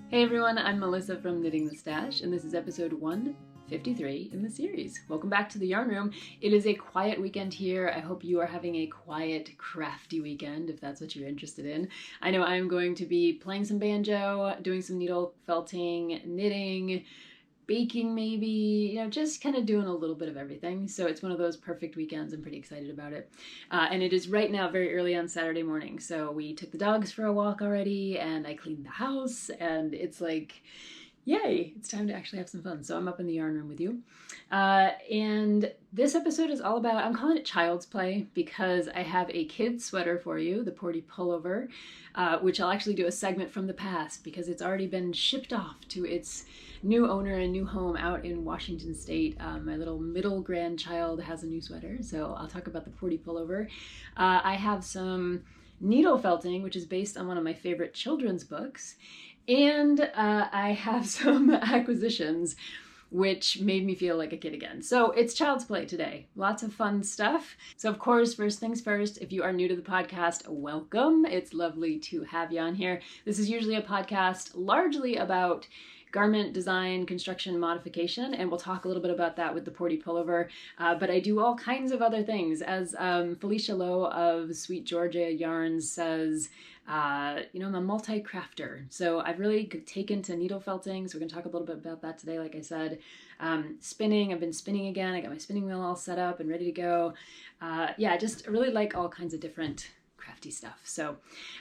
Hey everyone, I'm Melissa from Knitting the Stash, and this is episode 153 in the series. Welcome back to the yarn room. It is a quiet weekend here. I hope you are having a quiet, crafty weekend, if that's what you're interested in. I know I'm going to be playing some banjo, doing some needle felting, knitting, baking maybe, just kind of doing a little bit of everything. So it's one of those perfect weekends. I'm pretty excited about it. And it is right now very early on Saturday morning. So we took the dogs for a walk already and I cleaned the house and it's like, yay, it's time to actually have some fun. So I'm up in the yarn room with you. And this episode is all about, I'm calling it Child's Play because I have a kid's sweater for you, the Porty Pullover, which I'll actually do a segment from the past because it's already been shipped off to its new owner and new home out in Washington State. My little middle grandchild has a new sweater, so I'll talk about the Porty Pullover. I have some needle felting, which is based on one of my favorite children's books. And I have some acquisitions, which made me feel like a kid again. So it's Child's Play today. Lots of fun stuff. So of course, first things first, if you are new to the podcast, welcome. It's lovely to have you on here. This is usually a podcast largely about garment design, construction, modification, and we'll talk a little bit about that with the Porty Pullover, but I do all kinds of other things. As Felicia Lowe of Sweet Georgia Yarns says, I'm a multi-crafter. So I've really taken to needle felting, so we're going to talk a little bit about that today, like I said. Spinning, I've been spinning again. I got my spinning wheel all set up and ready to go. I just really like all kinds of different crafty stuff. So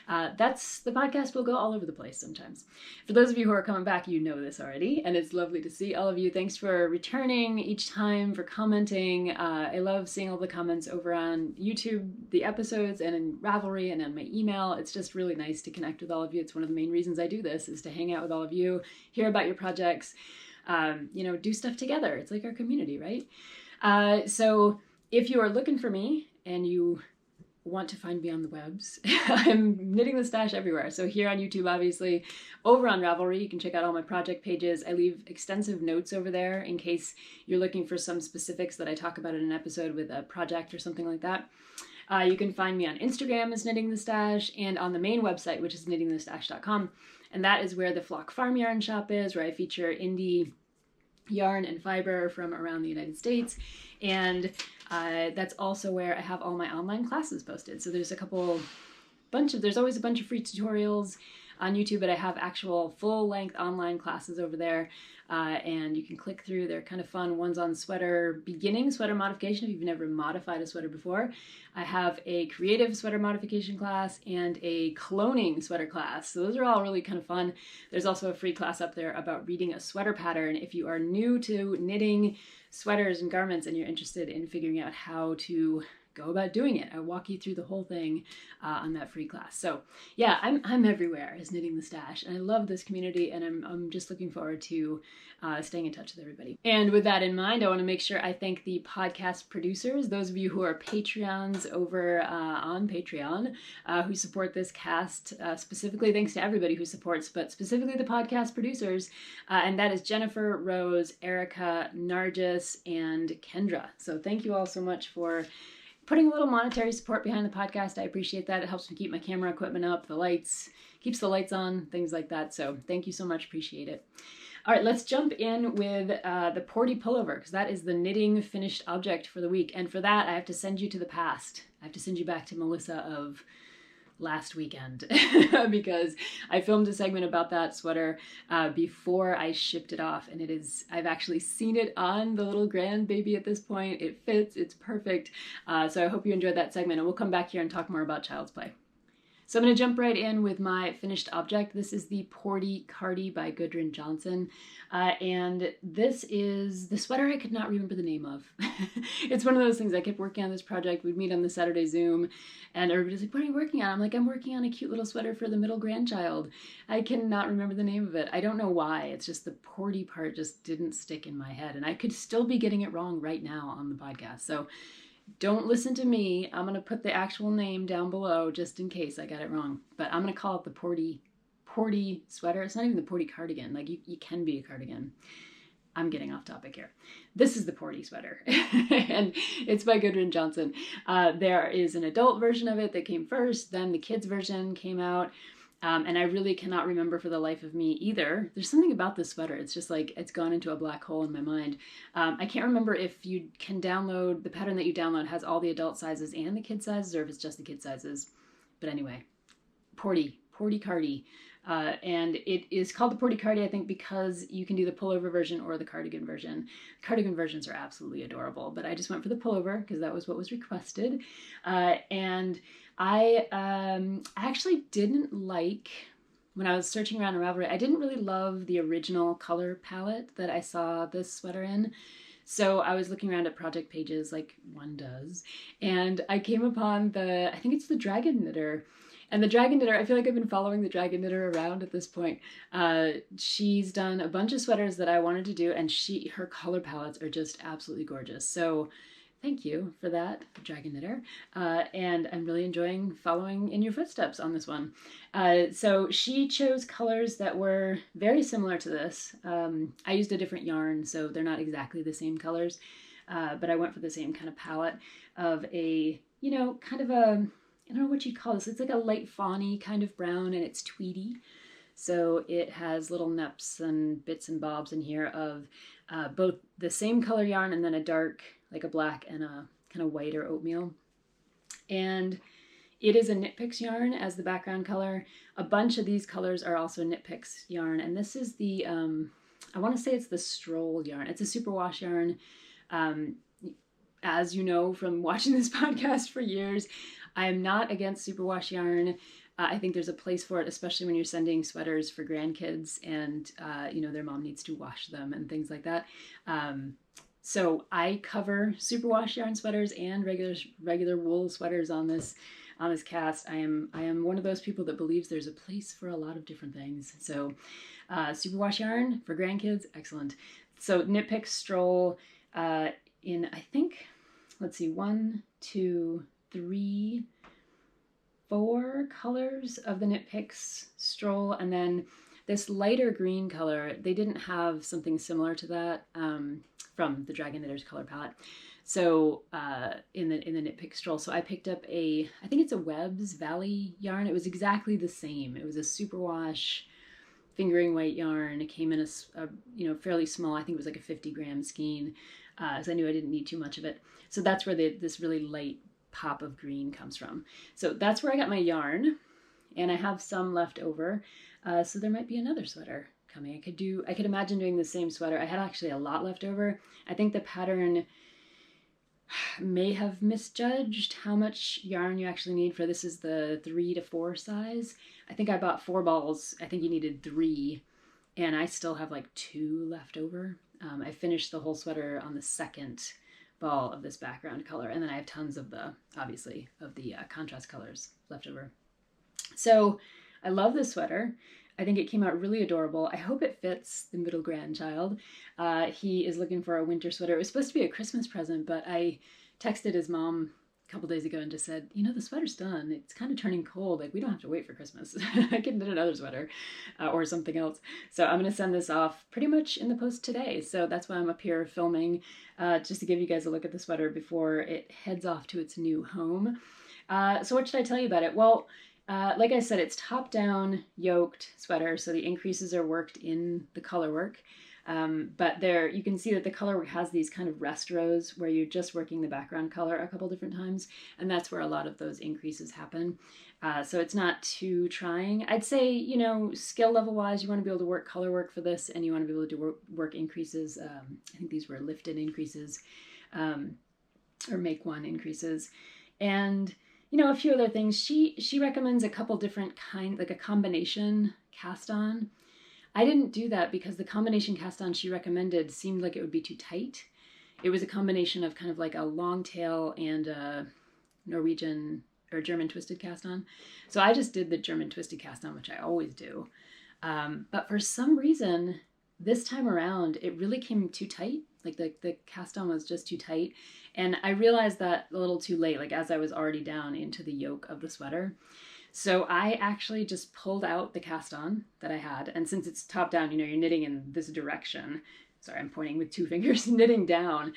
that's the podcast. Will go all over the place sometimes. For those of you who are coming back, you know this already, and it's lovely to see all of you. Thanks for returning each time, for commenting. I love seeing all the comments over on YouTube, the episodes, and in Ravelry and on my email. It's just really nice to connect with all of you. It's one of the main reasons I do this, is to hang out with all of you, hear about your projects, do stuff together. It's like our community, right? So if you are looking for me and you want to find me on the webs, I'm Knitting the Stash everywhere. So here on YouTube, obviously, over on Ravelry, you can check out all my project pages. I leave extensive notes over there in case you're looking for some specifics that I talk about in an episode with a project or something like that. You can find me on Instagram as Knitting the Stash and on the main website, which is knittingthestash.com. And that is where the Flock Farm Yarn Shop is, where I feature indie yarn and fiber from around the United States. And that's also where I have all my online classes posted. So there's there's always a bunch of free tutorials on YouTube, but I have actual full-length online classes over there. And you can click through. They're kind of fun. One's on beginning sweater modification if you've never modified a sweater before. I have a creative sweater modification class and a cloning sweater class. So those are all really kind of fun. There's also a free class up there about reading a sweater pattern. If you are new to knitting sweaters and garments and you're interested in figuring out how to go about doing it, I walk you through the whole thing on that free class. So yeah, I'm everywhere as Knitting the Stash, and I love this community, and I'm just looking forward to staying in touch with everybody. And with that in mind, I want to make sure I thank the podcast producers, those of you who are Patreons over on Patreon, who support this cast. Specifically, thanks to everybody who supports, but specifically the podcast producers, and that is Jennifer, Rose, Erika, Nargis, and Kendra. So thank you all so much for putting a little monetary support behind the podcast. I appreciate that. It helps me keep my camera equipment up, the lights, keeps the lights on, things like that. So thank you so much. Appreciate it. All right, let's jump in with the Porty Pullover, because that is the knitting finished object for the week. And for that, I have to send you to the past. I have to send you back to Melissa of last weekend because I filmed a segment about that sweater before I shipped it off, and I've actually seen it on the little grandbaby at this point. It fits, it's perfect. So I hope you enjoyed that segment, and we'll come back here and talk more about Child's Play. So I'm going to jump right in with my finished object. This is the Porty Cardi by Gudrun Johnson. And this is the sweater I could not remember the name of. It's one of those things. I kept working on this project. We'd meet on the Saturday Zoom and everybody's like, what are you working on? I'm like, I'm working on a cute little sweater for the middle grandchild. I cannot remember the name of it. I don't know why. It's just the Porty part just didn't stick in my head. And I could still be getting it wrong right now on the podcast. So don't listen to me. I'm going to put the actual name down below just in case I got it wrong. But I'm going to call it the Porty sweater. It's not even the Porty cardigan. Like you can be a cardigan. I'm getting off topic here. This is the Porty sweater, and it's by Gudrun Johnson. There is an adult version of it that came first, then the kids version came out. And I really cannot remember for the life of me either. There's something about this sweater. It's just like, it's gone into a black hole in my mind. I can't remember if you can download, the pattern that you download has all the adult sizes and the kid sizes, or if it's just the kid sizes. But anyway, Porty Cardi. And it is called the Porty Cardi, I think, because you can do the pullover version or the cardigan version. Cardigan versions are absolutely adorable, but I just went for the pullover because that was what was requested. And I actually didn't like, when I was searching around in Ravelry, I didn't really love the original color palette that I saw this sweater in. So I was looking around at project pages like one does, and I came upon I think it's the Dragon Knitter. And the Dragon Knitter, I feel like I've been following the Dragon Knitter around at this point. She's done a bunch of sweaters that I wanted to do, and her color palettes are just absolutely gorgeous. So thank you for that, Dragon Knitter. And I'm really enjoying following in your footsteps on this one. So she chose colors that were very similar to this. I used a different yarn, so they're not exactly the same colors, but I went for the same kind of palette of a, kind of a, I don't know what you'd call this. It's like a light fawny kind of brown, and it's tweedy. So it has little neps and bits and bobs in here of both the same color yarn and then a dark, like a black and a kind of white or oatmeal. And it is a Knit Picks yarn as the background color. A bunch of these colors are also Knit Picks yarn. And this is the, I want to say it's the Stroll yarn. It's a superwash yarn. As you know from watching this podcast for years, I am not against superwash yarn. I think there's a place for it, especially when you're sending sweaters for grandkids and, their mom needs to wash them and things like that. So I cover superwash yarn sweaters and regular wool sweaters on this cast. I am one of those people that believes there's a place for a lot of different things. So superwash yarn for grandkids, excellent. So Knit Picks Stroll in, I think, let's see, 1, 2, 3, 4 colors of the Knit Picks Stroll, and then this lighter green color. They didn't have something similar to that from the Dragon Knitter's color palette. So in the Knit Picks Stroll, so I picked up I think it's a Webb's Valley yarn. It was exactly the same. It was a superwash fingering weight yarn. It came in a fairly small, I think it was like a 50-gram skein. So I knew I didn't need too much of it. So that's where this really light pop of green comes from. So that's where I got my yarn, and I have some left over. So there might be another sweater coming. I could imagine doing the same sweater. I had actually a lot left over. I think the pattern may have misjudged how much yarn you actually need for this. Is the 3 to 4 size. I think I bought 4 balls. I think you needed 3, and I still have like 2 left over. I finished the whole sweater on the second ball of this background color, and then I have tons of the contrast colors left over. So I love this sweater. I think it came out really adorable. I hope it fits the middle grandchild. He is looking for a winter sweater. It was supposed to be a Christmas present, but I texted his mom a couple days ago and just said, the sweater's done. It's kind of turning cold. Like, we don't have to wait for Christmas. I can knit another sweater or something else. So I'm going to send this off pretty much in the post today. So that's why I'm up here filming, just to give you guys a look at the sweater before it heads off to its new home. So what should I tell you about it? Well, like I said, it's top-down yoked sweater, so the increases are worked in the color work. But there, you can see that the color work has these kind of rest rows where you're just working the background color a couple different times, and that's where a lot of those increases happen. So it's not too trying. I'd say, skill level wise, you want to be able to work color work for this, and you want to be able to work increases. I think these were lifted increases, or make one increases. And a few other things. She recommends a couple different like a combination cast on. I didn't do that because the combination cast on she recommended seemed like it would be too tight. It was a combination of kind of like a long tail and a Norwegian or German twisted cast on. So I just did the German twisted cast on, which I always do. But for some reason, this time around, it really came too tight. Like the cast on was just too tight. And I realized that a little too late, like as I was already down into the yoke of the sweater. So I actually just pulled out the cast on that I had. And since it's top down, you're knitting in this direction. Sorry, I'm pointing with 2 fingers, knitting down.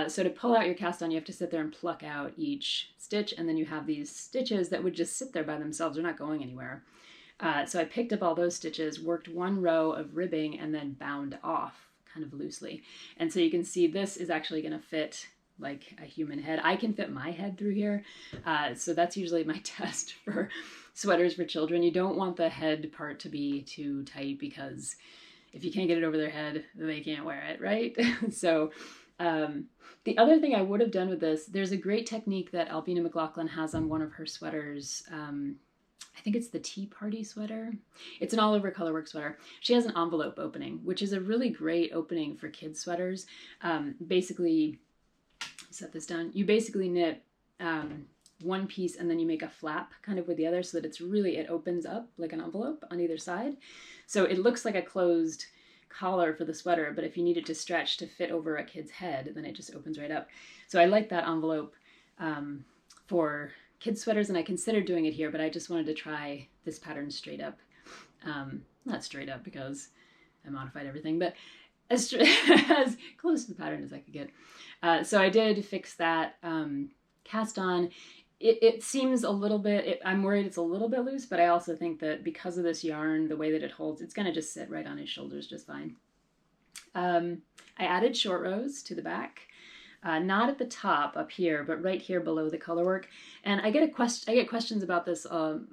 So to pull out your cast on, you have to sit there and pluck out each stitch. And then you have these stitches that would just sit there by themselves. They're not going anywhere. So I picked up all those stitches, worked one row of ribbing, and then bound off kind of loosely. And so you can see this is actually going to fit like a human head. I can fit my head through here. So that's usually my test for sweaters for children. You don't want the head part to be too tight, because if you can't get it over their head, they can't wear it, right? So the other thing I would have done with this, there's a great technique that Albina McLaughlin has on one of her sweaters. I think it's the Tea Party sweater. It's an all over colorwork sweater. She has an envelope opening, which is a really great opening for kids sweaters. Basically, set this down. You basically knit one piece and then you make a flap kind of with the other so that it opens up like an envelope on either side. So it looks like a closed collar for the sweater, but if you need it to stretch to fit over a kid's head, then it just opens right up. So I like that envelope for kids sweaters, and I considered doing it here, but I just wanted to try this pattern straight up. Not straight up because I modified everything, but as close to the pattern as I could get. So I did fix that cast on. It seems a little bit, I'm worried it's a little bit loose, but I also think that because of this yarn, the way that it holds, it's going to just sit right on his shoulders just fine. I added short rows to the back. Not at the top up here, but right here below the colorwork. And I get questions about this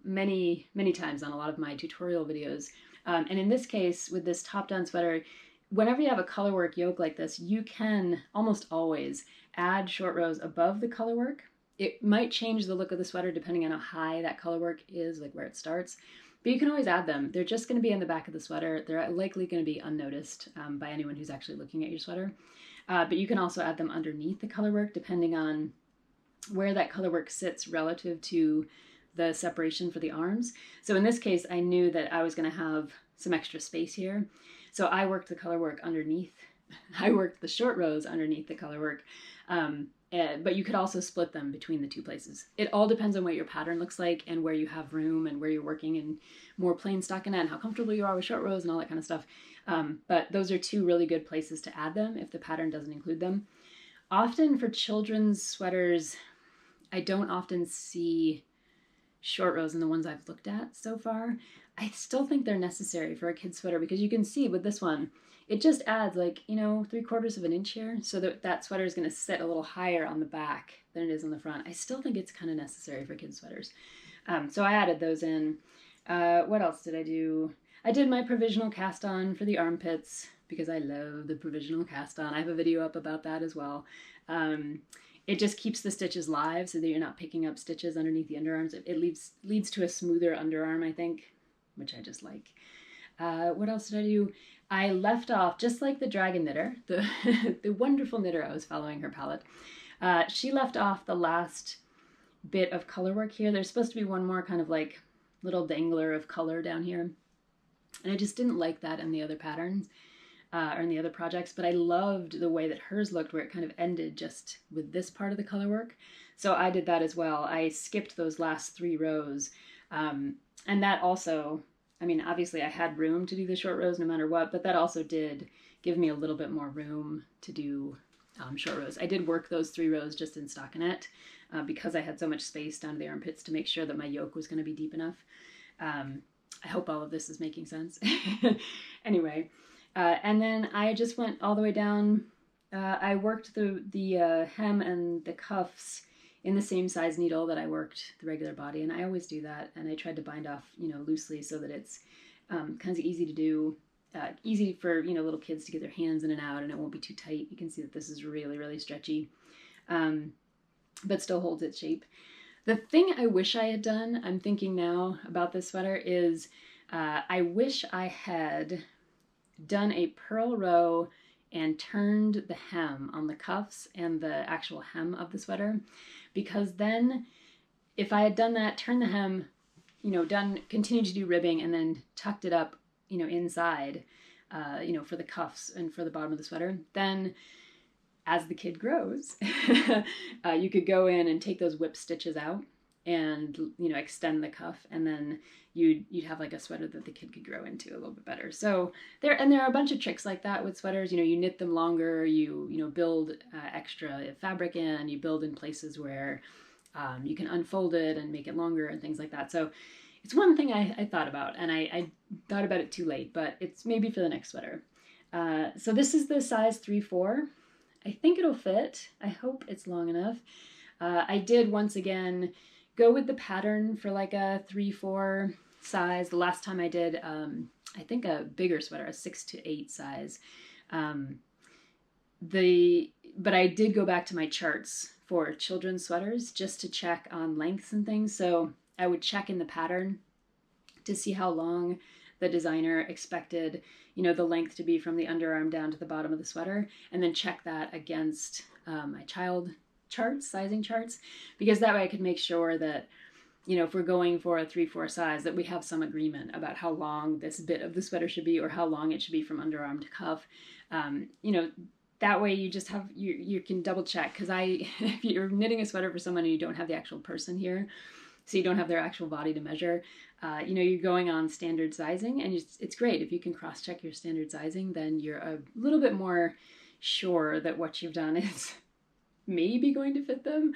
many times on a lot of my tutorial videos. And in this case, with this top-down sweater, whenever you have a colorwork yoke like this, you can almost always add short rows above the colorwork. It might change the look of the sweater depending on how high that colorwork is, like where it starts. But you can always add them. They're just going to be in the back of the sweater. They're likely going to be unnoticed by anyone who's actually looking at your sweater. But you can also add them underneath the colorwork depending on where that colorwork sits relative to the separation for the arms. So in this case, I knew that I was going to have some extra space here. So I worked the colorwork underneath. I worked the short rows underneath the colorwork. But you could also split them between the two places. It all depends on what your pattern looks like and where you have room and where you're working in more plain stockinette and how comfortable you are with short rows and all that kind of stuff. But those are two really good places to add them if the pattern doesn't include them. Often for children's sweaters, I don't often see short rows in the ones I've looked at so far. I still think they're necessary for a kid's sweater because you can see with this one, it just adds like, 3/4 of an inch here so that sweater is going to sit a little higher on the back than it is on the front. I still think it's kind of necessary for kids sweaters. So I added those in. What else did I do? I did my provisional cast on for the armpits because I love the provisional cast on. I have a video up about that as well. It just keeps the stitches live so that you're not picking up stitches underneath the underarms. It leads to a smoother underarm, I think, which I just like. What else did I do? I left off, just like the dragon knitter, the wonderful knitter I was following her palette. She left off the last bit of color work here. There's supposed to be one more kind of like little dangler of color down here. And I just didn't like that in the other patterns or in the other projects, but I loved the way that hers looked where it kind of ended just with this part of the color work. So I did that as well. I skipped those last 3 rows. And that also, I mean, obviously I had room to do the short rows no matter what, but that also did give me a little bit more room to do short rows. I did work those 3 rows just in stockinette because I had so much space down to the armpits to make sure that my yoke was going to be deep enough. I hope all of this is making sense. Anyway, and then I just went all the way down. I worked the hem and the cuffs in the same size needle that I worked the regular body, and I always do that. And I tried to bind off, loosely so that it's kind of easy to do, easy for little kids to get their hands in and out, and it won't be too tight. You can see that this is really, really stretchy, but still holds its shape. The thing I wish I had done, I'm thinking now about this sweater, is I wish I had done a purl row and turned the hem on the cuffs and the actual hem of the sweater, because then if I had done that, turned the hem, continued to do ribbing and then tucked it up, inside, for the cuffs and for the bottom of the sweater, then as the kid grows, you could go in and take those whip stitches out and, extend the cuff, and then you'd have like a sweater that the kid could grow into a little bit better. So there are a bunch of tricks like that with sweaters. You knit them longer, you build extra fabric in, you build in places where you can unfold it and make it longer and things like that. So it's one thing I thought about, and I thought about it too late, but it's maybe for the next sweater. So this is the size 3/4. I think it'll fit. I hope it's long enough. I did once again go with the pattern for like a 3/4 size. The last time I did, I think a bigger sweater, a 6 to 8 size. But I did go back to my charts for children's sweaters just to check on lengths and things. So I would check in the pattern to see how long the designer expected, the length to be from the underarm down to the bottom of the sweater, and then check that against my child charts, sizing charts, because that way I could make sure that, if we're going for a 3/4 size, that we have some agreement about how long this bit of the sweater should be or how long it should be from underarm to cuff. That way you just have, you can double check, because if you're knitting a sweater for someone and you don't have the actual person here, so you don't have their actual body to measure, you're going on standard sizing, and it's great. If you can cross-check your standard sizing, then you're a little bit more sure that what you've done is maybe going to fit them.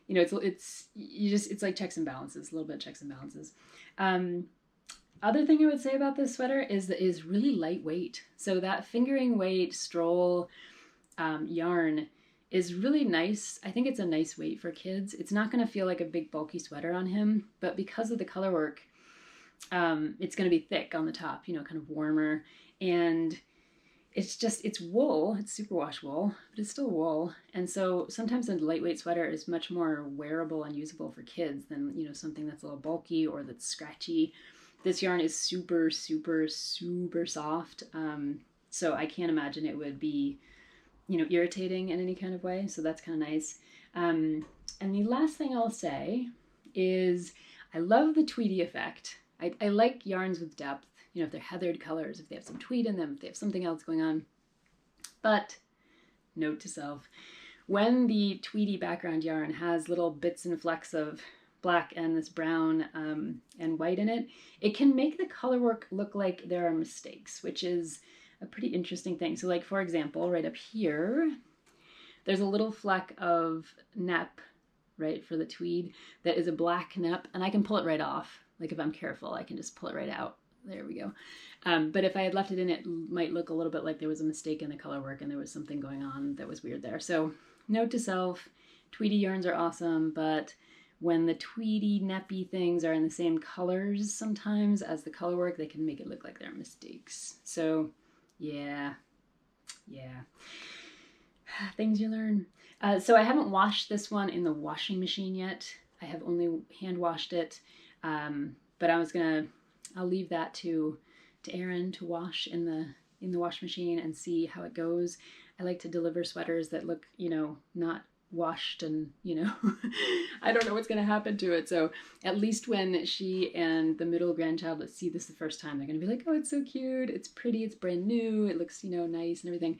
It's like checks and balances, a little bit of checks and balances. Other thing I would say about this sweater is really lightweight. So that fingering weight stroll yarn is really nice. I think it's a nice weight for kids. It's not going to feel like a big bulky sweater on him, but because of the color work, it's going to be thick on the top, kind of warmer. And it's wool. It's superwash wool, but it's still wool. And so sometimes a lightweight sweater is much more wearable and usable for kids than, something that's a little bulky or that's scratchy. This yarn is super, super, super soft. So I can't imagine it would be, irritating in any kind of way. So that's kind of nice. And the last thing I'll say is I love the tweedy effect. I like yarns with depth, if they're heathered colors, if they have some tweed in them, if they have something else going on. But note to self, when the tweedy background yarn has little bits and flecks of black and this brown and white in it, it can make the color work look like there are mistakes, which is a pretty interesting thing. So like, for example, right up here, there's a little fleck of nep, right, for the tweed that is a black nep, and I can pull it right off. Like if I'm careful, I can just pull it right out. There we go. But if I had left it in, it might look a little bit like there was a mistake in the color work and there was something going on that was weird there. So note to self, tweedy yarns are awesome, but when the tweedy, neppy things are in the same colors sometimes as the color work, they can make it look like there are mistakes. So yeah. Things you learn. So I haven't washed this one in the washing machine yet. I have only hand washed it. But I'll leave that to Erin to wash in the wash machine and see how it goes. I like to deliver sweaters that look, not washed and, I don't know what's going to happen to it. So at least when she and the middle grandchild see this the first time, they're going to be like, oh, it's so cute. It's pretty. It's brand new. It looks, nice and everything.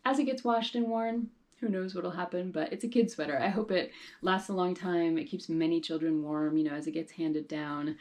As it gets washed and worn, who knows what'll happen, but it's a kid sweater. I hope it lasts a long time. It keeps many children warm, as it gets handed down.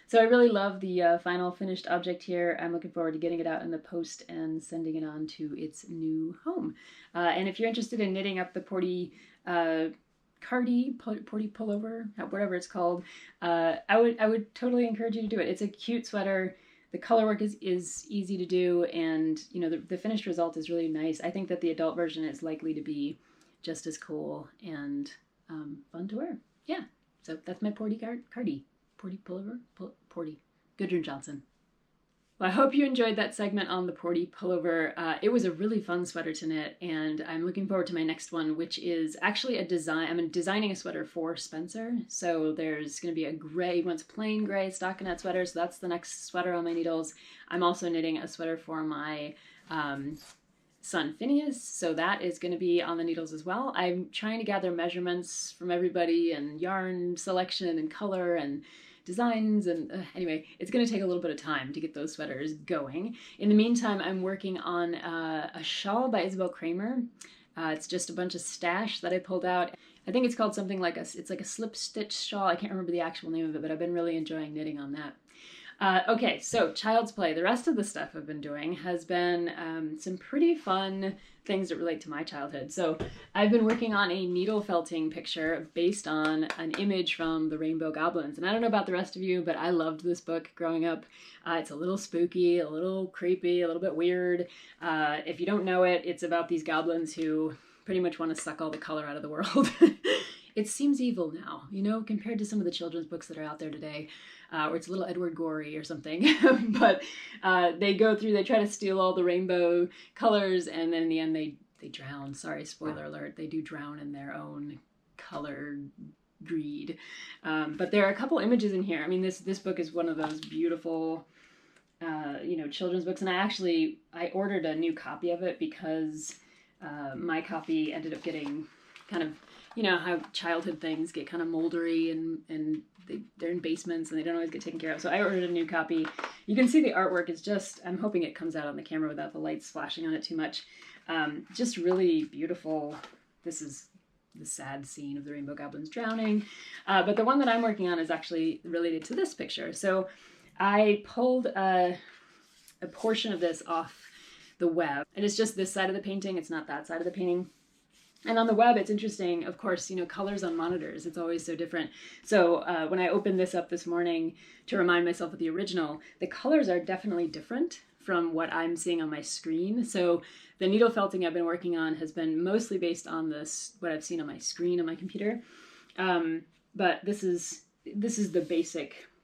So I really love the final finished object here. I'm looking forward to getting it out in the post and sending it on to its new home. And if you're interested in knitting up the Porty Porty Pullover, whatever it's called, I would totally encourage you to do it. It's a cute sweater. The color work is easy to do, and the finished result is really nice. I think that the adult version is likely to be just as cool and fun to wear. Yeah, so that's my Porty Pullover. Porty. Gudrun Johnson. Well, I hope you enjoyed that segment on the Porty Pullover. It was a really fun sweater to knit, and I'm looking forward to my next one, which is actually a design. I'm designing a sweater for Spencer. So there's going to be a gray, he wants plain gray stockinette sweater, so that's the next sweater on my needles. I'm also knitting a sweater for my son Phineas, so that is going to be on the needles as well. I'm trying to gather measurements from everybody and yarn selection and color and designs, and anyway, it's going to take a little bit of time to get those sweaters going. In the meantime, I'm working on a shawl by Isabel Kramer. It's just a bunch of stash that I pulled out. I think it's called something like it's like a slip stitch shawl. I can't remember the actual name of it, but I've been really enjoying knitting on that. Okay, so child's play. The rest of the stuff I've been doing has been some pretty fun things that relate to my childhood. So I've been working on a needle felting picture based on an image from the Rainbow Goblins. And I don't know about the rest of you, but I loved this book growing up. It's a little spooky, a little creepy, a little bit weird. If you don't know it, it's about these goblins who pretty much want to suck all the color out of the world. It seems evil now, you know, compared to some of the children's books that are out there today, where it's a little Edward Gorey or something. But they try to steal all the rainbow colors, and then in the end they drown. Sorry, spoiler alert, they do drown in their own color greed. But there are a couple images in here. I mean, this book is one of those beautiful, you know, children's books, and I ordered a new copy of it because my copy ended up getting kind of, you know, how childhood things get kind of moldery and they're in basements and they don't always get taken care of. So I ordered a new copy. You can see the artwork is just, I'm hoping it comes out on the camera without the lights flashing on it too much. Just really beautiful. This is the sad scene of the Rainbow Goblins drowning. But the one that I'm working on is actually related to this picture. So I pulled a portion of this off the web, and it's just this side of the painting. It's not that side of the painting. And on the web, it's interesting, of course, you know, colors on monitors, it's always so different. So when I opened this up this morning to remind myself of the original, the colors are definitely different from what I'm seeing on my screen. So the needle felting I've been working on has been mostly based on what I've seen on my screen on my computer. But this is the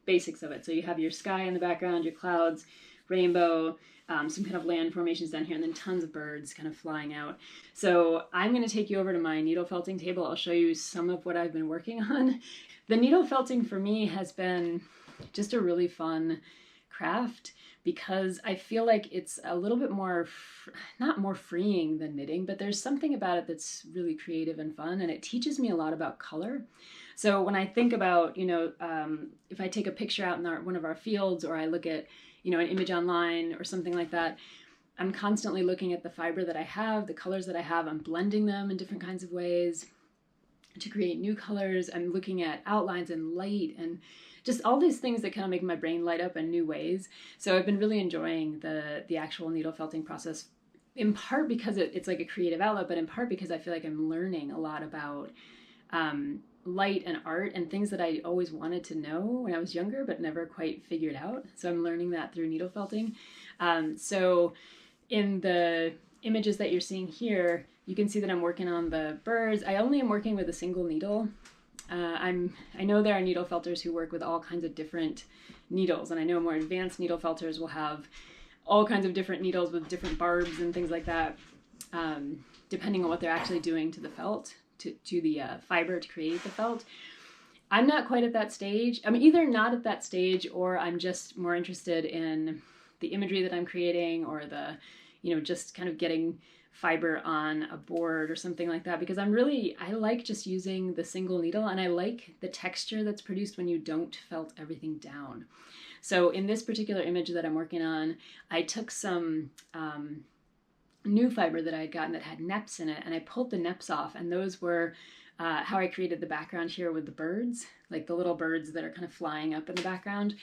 basics of it. So you have your sky in the background, your clouds, rainbow, some kind of land formations down here, and then tons of birds kind of flying out. So I'm going to take you over to my needle felting table. I'll show you some of what I've been working on. The needle felting for me has been just a really fun craft because I feel like it's a little bit more, not more freeing than knitting, but there's something about it that's really creative and fun, and it teaches me a lot about color. So when I think about, you know, if I take a picture out in one of our fields, or I look at, you know, an image online or something like that, I'm constantly looking at the fiber that I have, the colors that I have. I'm blending them in different kinds of ways to create new colors. I'm looking at outlines and light and just all these things that kind of make my brain light up in new ways. So I've been really enjoying the actual needle felting process, in part because it's like a creative outlet, but in part because I feel like I'm learning a lot about light and art and things that I always wanted to know when I was younger but never quite figured out. So I'm learning that through needle felting. So in the images that you're seeing here, you can see that I'm working on the birds. I only am working with a single needle. I know there are needle felters who work with all kinds of different needles, and I know more advanced needle felters will have all kinds of different needles with different barbs and things like that, depending on what they're actually doing to the felt. To the fiber to create the felt. I'm not quite at that stage. I'm either not at that stage, or I'm just more interested in the imagery that I'm creating, or the, you know, just kind of getting fiber on a board or something like that, because I like just using the single needle, and I like the texture that's produced when you don't felt everything down. So in this particular image that I'm working on, I took some new fiber that I had gotten that had neps in it, and I pulled the neps off, and those were how I created the background here with the birds, like the little birds that are kind of flying up in the background.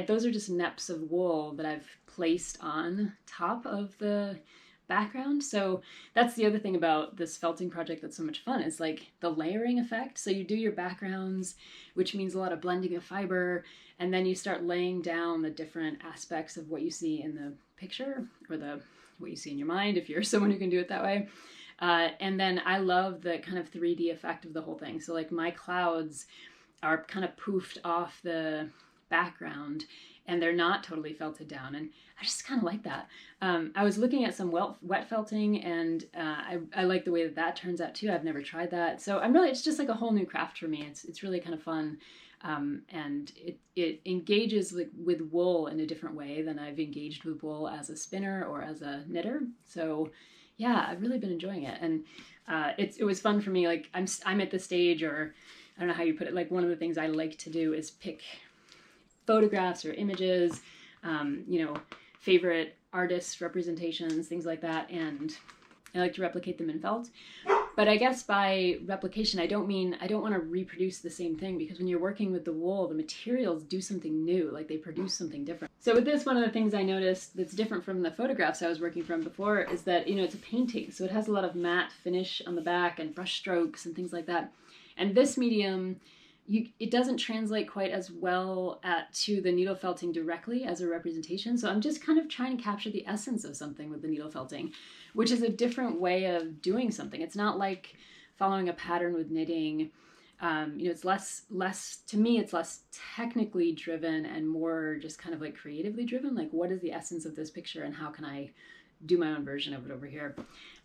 Those are just neps of wool that I've placed on top of the background. So that's the other thing about this felting project that's so much fun, is like the layering effect. So you do your backgrounds, which means a lot of blending of fiber, and then you start laying down the different aspects of what you see in the picture, or what you see in your mind, if you're someone who can do it that way. And then I love the kind of 3D effect of the whole thing. So like my clouds are kind of poofed off the background, and they're not totally felted down. And I just kind of like that. I was looking at some wet felting, and I like the way that turns out too. I've never tried that. So it's just like a whole new craft for me. It's really kind of fun. And it engages with wool in a different way than I've engaged with wool as a spinner or as a knitter. So yeah, I've really been enjoying it. And it was fun for me. Like I'm at the stage, or I don't know how you put it, like one of the things I like to do is pick photographs or images, you know, favorite artists, representations, things like that. And I like to replicate them in felt. But I guess by replication, I don't want to reproduce the same thing, because when you're working with the wool, the materials do something new, like they produce something different. So with this, one of the things I noticed that's different from the photographs I was working from before is that, it's a painting. So it has a lot of matte finish on the back and brush strokes and things like that. And this medium, it doesn't translate quite as well to the needle felting directly as a representation. So I'm just kind of trying to capture the essence of something with the needle felting, which is a different way of doing something. It's not like following a pattern with knitting. It's less, to me, it's less technically driven and more just kind of like creatively driven. Like, what is the essence of this picture and how can I do my own version of it over here?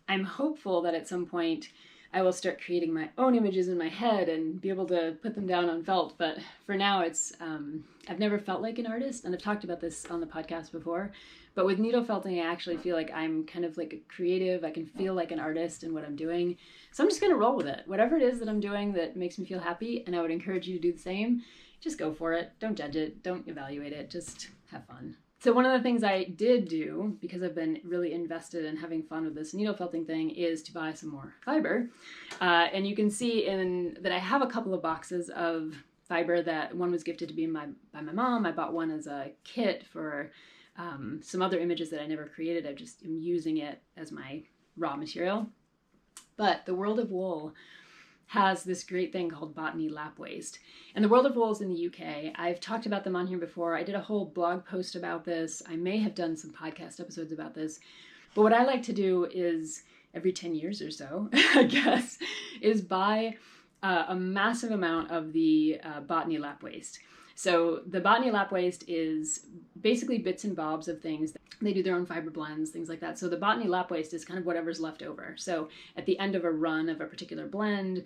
I'm hopeful that at some point I will start creating my own images in my head and be able to put them down on felt. But for now, I've never felt like an artist, and I've talked about this on the podcast before. But with needle felting, I actually feel like I'm kind of like a creative. I can feel like an artist in what I'm doing. So I'm just going to roll with it. Whatever it is that I'm doing that makes me feel happy, and I would encourage you to do the same, just go for it. Don't judge it. Don't evaluate it. Just have fun. So one of the things I did do, because I've been really invested in having fun with this needle felting thing, is to buy some more fiber. And you can see that I have a couple of boxes of fiber. That one was gifted to me by my mom. I bought one as a kit for some other images that I never created. I just am using it as my raw material. But the World of Wool has this great thing called Botany lap waist. And the World of Wool is in the UK. I've talked about them on here before. I did a whole blog post about this. I may have done some podcast episodes about this. But what I like to do is, every 10 years or so, I guess, is buy a massive amount of the Botany lap waist. So the Botany lap waist is basically bits and bobs of things. They do their own fiber blends, things like that. So the Botany lap waist is kind of whatever's left over. So at the end of a run of a particular blend,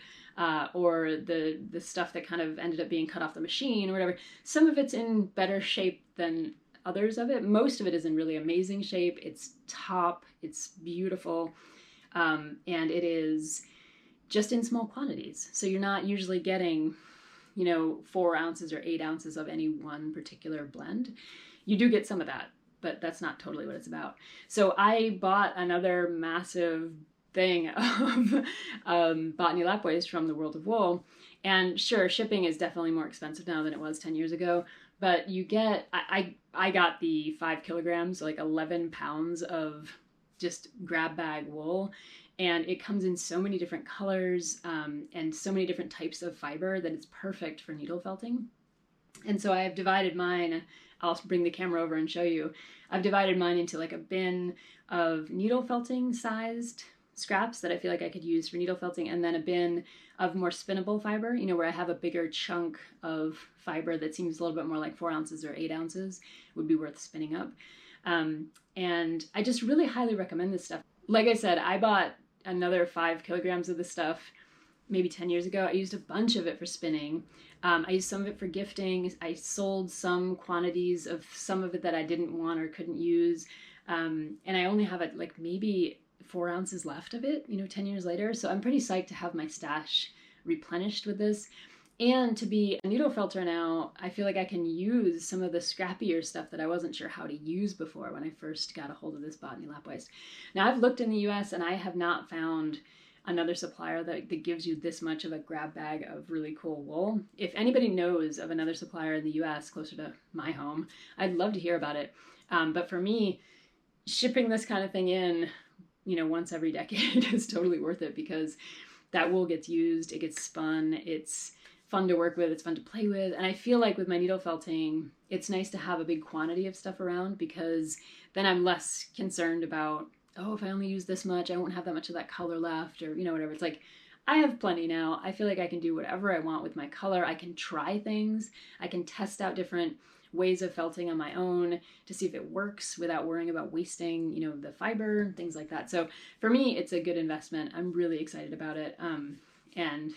or the stuff that kind of ended up being cut off the machine or whatever, some of it's in better shape than others of it. Most of it is in really amazing shape. It's top, it's beautiful, and it is just in small quantities. So you're not usually getting 4 ounces or 8 ounces of any one particular blend. You do get some of that, but that's not totally what it's about. So I bought another massive thing of Botany lap waist from the World of Wool. And sure, shipping is definitely more expensive now than it was 10 years ago, but you get, I got the 5 kilograms, like 11 pounds of just grab bag wool. And it comes in so many different colors and so many different types of fiber that it's perfect for needle felting. And so I have divided mine. I'll bring the camera over and show you. I've divided mine into like a bin of needle felting sized scraps that I feel like I could use for needle felting, and then a bin of more spinnable fiber, where I have a bigger chunk of fiber that seems a little bit more like 4 ounces or 8 ounces would be worth spinning up. And I just really highly recommend this stuff. Like I said, I bought another 5 kilograms of this stuff maybe 10 years ago. I used a bunch of it for spinning. I used some of it for gifting. I sold some quantities of some of it that I didn't want or couldn't use. And I only have like maybe 4 ounces left of it, 10 years later. So I'm pretty psyched to have my stash replenished with this. And to be a needle felter now, I feel like I can use some of the scrappier stuff that I wasn't sure how to use before when I first got a hold of this Botany lap waist. Now I've looked in the US and I have not found another supplier that gives you this much of a grab bag of really cool wool. If anybody knows of another supplier in the US closer to my home, I'd love to hear about it. But for me, shipping this kind of thing in, once every decade is totally worth it, because that wool gets used, it gets spun, it's fun to work with, it's fun to play with. And I feel like with my needle felting, it's nice to have a big quantity of stuff around, because then I'm less concerned about, if I only use this much, I won't have that much of that color left, or, whatever. It's like, I have plenty now. I feel like I can do whatever I want with my color. I can try things. I can test out different ways of felting on my own to see if it works without worrying about wasting, the fiber, things like that. So for me, it's a good investment. I'm really excited about it. And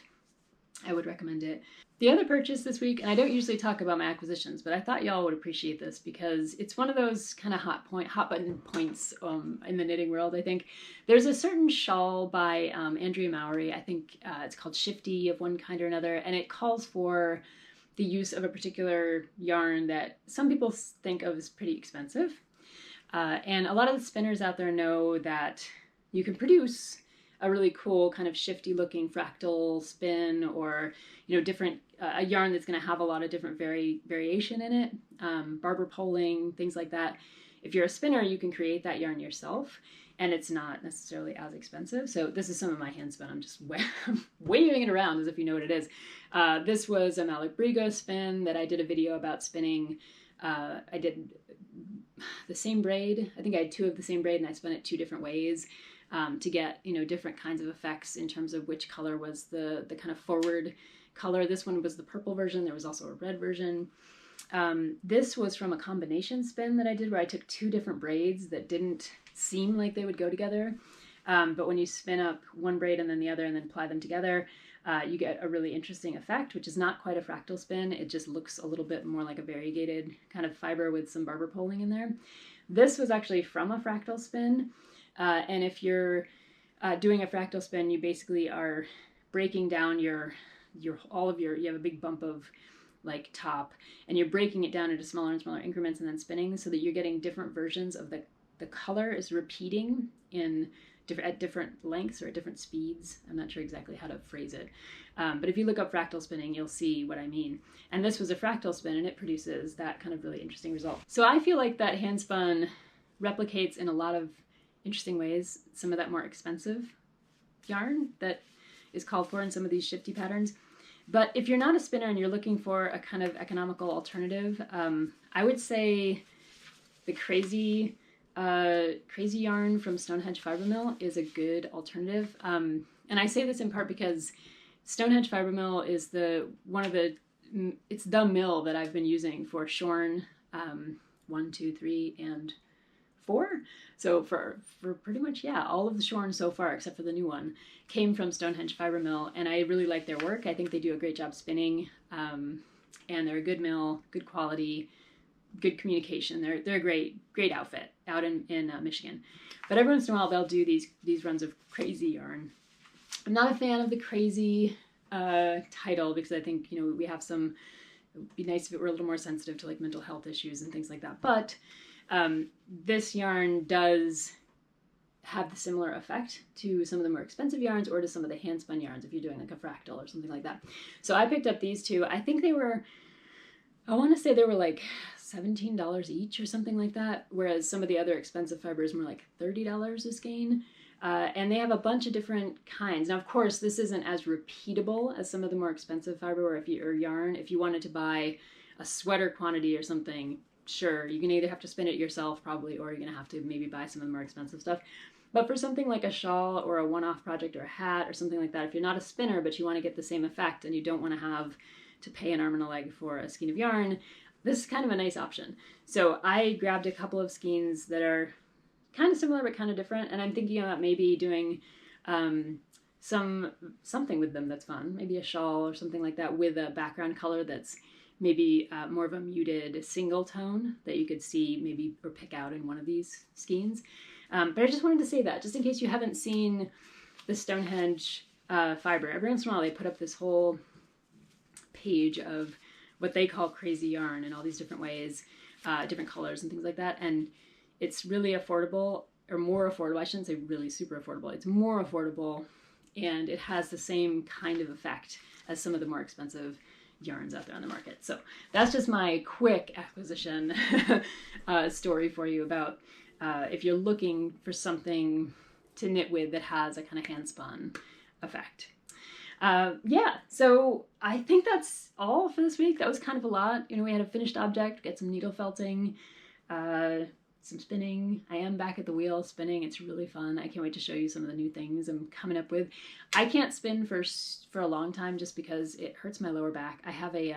I would recommend it. The other purchase this week, and I don't usually talk about my acquisitions, but I thought y'all would appreciate this because it's one of those kind of hot button points in the knitting world. I think there's a certain shawl by Andrea Mowry. I think it's called Shifty of one kind or another, and it calls for the use of a particular yarn that some people think of as pretty expensive. And a lot of the spinners out there know that you can produce a really cool kind of shifty looking fractal spin, or, you know, different, a yarn that's going to have a lot of different variation in it, barber poling, things like that. If you're a spinner, you can create that yarn yourself, and it's not necessarily as expensive. So this is some of my hand spin. I'm just waving it around as if you know what it is. This was a Malabrigo spin that I did a video about spinning. I did the same braid. I think I had 2 of the same braid, and I spun it 2 different ways to get, you know, different kinds of effects in terms of which color was the kind of forward color. This one was the purple version. There was also a red version. This was from a combination spin that I did where I took 2 different braids that didn't seem like they would go together. But when you spin up one braid and then the other and then ply them together, you get a really interesting effect, which is not quite a fractal spin. It just looks a little bit more like a variegated kind of fiber with some barber poling in there. This was actually from a fractal spin. And if you're doing a fractal spin, you basically are breaking down you have a big bump of like top, and you're breaking it down into smaller and smaller increments and then spinning, so that you're getting different versions of the color is repeating at different lengths or at different speeds. I'm not sure exactly how to phrase it. But if you look up fractal spinning, you'll see what I mean. And this was a fractal spin, and it produces that kind of really interesting result. So I feel like that hand spun replicates in a lot of interesting ways some of that more expensive yarn that is called for in some of these shifty patterns. But if you're not a spinner and you're looking for a kind of economical alternative, I would say the crazy yarn from Stonehedge Fiber Mill is a good alternative. And I say this in part because Stonehedge Fiber Mill is it's the mill that I've been using for shorn 1, 2, 3, and 4. So for pretty much, yeah, all of the shorn so far, except for the new one, came from Stonehedge Fiber Mill, and I really like their work. I think they do a great job spinning, and they're a good mill, good quality, good communication. They're a great outfit out in Michigan. But every once in a while they'll do these runs of crazy yarn. I'm not a fan of the crazy title, because I think, you know, we have some, it would be nice if it were a little more sensitive to like mental health issues and things like that. But this yarn does have the similar effect to some of the more expensive yarns, or to some of the hand spun yarns if you're doing like a fractal or something like that. So I picked up these 2. I think I want to say they were like $17 each or something like that, whereas some of the other expensive fibers were like $30 a skein. And they have a bunch of different kinds. Now, of course, this isn't as repeatable as some of the more expensive fiber, or yarn. If you wanted to buy a sweater quantity or something, sure, you can either have to spin it yourself probably, or you're going to have to maybe buy some of the more expensive stuff. But for something like a shawl or a one-off project or a hat or something like that, if you're not a spinner but you want to get the same effect and you don't want to have to pay an arm and a leg for a skein of yarn, this is kind of a nice option. So I grabbed a couple of skeins that are kind of similar but kind of different, and I'm thinking about maybe doing something with them that's fun, maybe a shawl or something like that with a background color that's maybe more of a muted single tone that you could see maybe or pick out in one of these skeins. But I just wanted to say that, just in case you haven't seen the Stonehedge fiber. Every once in a while they put up this whole page of what they call crazy yarn in all these different ways, different colors and things like that. And it's really affordable, or more affordable. I shouldn't say really super affordable. It's more affordable, and it has the same kind of effect as some of the more expensive yarns out there on the market. So that's just my quick acquisition story for you about if you're looking for something to knit with that has a kind of hand spun effect. Yeah, so I think that's all for this week. That was kind of a lot. You know, we had a finished object, get some needle felting, some spinning. I am back at the wheel spinning. It's really fun. I can't wait to show you some of the new things I'm coming up with. I can't spin for a long time just because it hurts my lower back. I have a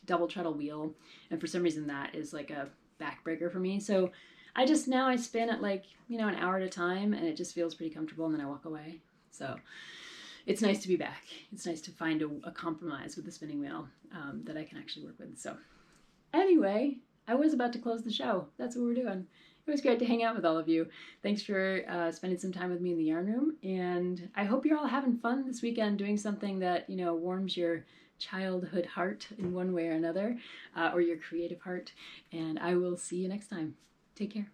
double treadle wheel, and for some reason that is like a backbreaker for me. So I spin at like, you know, an hour at a time, and it just feels pretty comfortable, and then I walk away. So it's nice to be back. It's nice to find a compromise with the spinning wheel that I can actually work with. So anyway, I was about to close the show. That's what we're doing. It was great to hang out with all of you. Thanks for spending some time with me in the yarn room, and I hope you're all having fun this weekend doing something that, you know, warms your childhood heart in one way or another, or your creative heart, and I will see you next time. Take care.